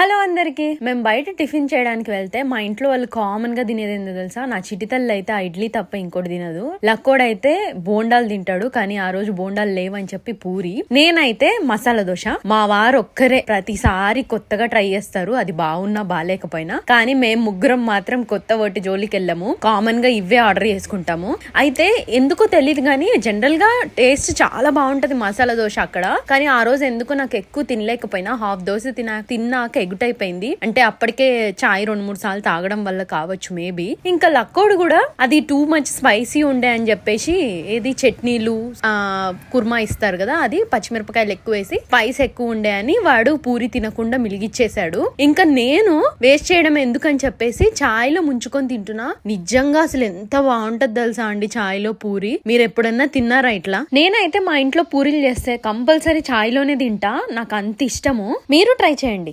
Hello అందరికి. మేము బయట టిఫిన్ చేయడానికి వెళ్తే మా ఇంట్లో వాళ్ళు కామన్ గా తినేది ఏందో తెలుసా? నా చిటితల్లి అయితే ఆ ఇడ్లీ తప్ప ఇంకోటి తినదు. లక్కోడైతే బోండాలు తింటాడు, కానీ ఆ రోజు బోండాలు లేవని చెప్పి పూరి. నేనైతే మసాలా దోశ. మా వారు ఒక్కరే ప్రతిసారి కొత్తగా ట్రై చేస్తారు, అది బాగున్నా బాగాలేకపోయినా. కానీ మేము ముగ్గురం మాత్రం కొత్త వాటి జోలికి వెళ్ళాము, కామన్ గా ఇవే ఆర్డర్ చేసుకుంటాము. అయితే ఎందుకో తెలియదు కానీ జనరల్ గా టేస్ట్ చాలా బాగుంటది మసాలా దోశ అక్కడ. కానీ ఆ రోజు ఎందుకో నాకు ఎక్కువ తినలేకపోయినా, హాఫ్ దోశ తిన్నాక ఎగుటైపోయింది. అంటే అప్పటికే చాయ్ 2-3 సార్లు తాగడం వల్ల కావచ్చు మేబీ. ఇంకా లక్కోడు కూడా అది టూ మచ్ స్పైసీ ఉండే అని చెప్పేసి ఏది చట్నీలు కుర్మా ఇస్తారు కదా, అది పచ్చిమిరపకాయలు ఎక్కువ వేసి స్పైస్ ఎక్కువ ఉండే అని వాడు పూరి తినకుండా మిలిగిచ్చేసాడు. ఇంకా నేను వేస్ట్ చేయడం ఎందుకని చెప్పేసి చాయ్ లో ముంచుకొని తింటున్నా. నిజంగా అసలు ఎంత బాగుంటది తెలుసా అండి చాయ్ లో పూరి. మీరు ఎప్పుడన్నా తిన్నారా ఇట్లా? నేనైతే మా ఇంట్లో పూరీలు చేస్తే కంపల్సరీ చాయ్ లోనే తింటా, నాకు అంత ఇష్టము. మీరు ట్రై చేయండి.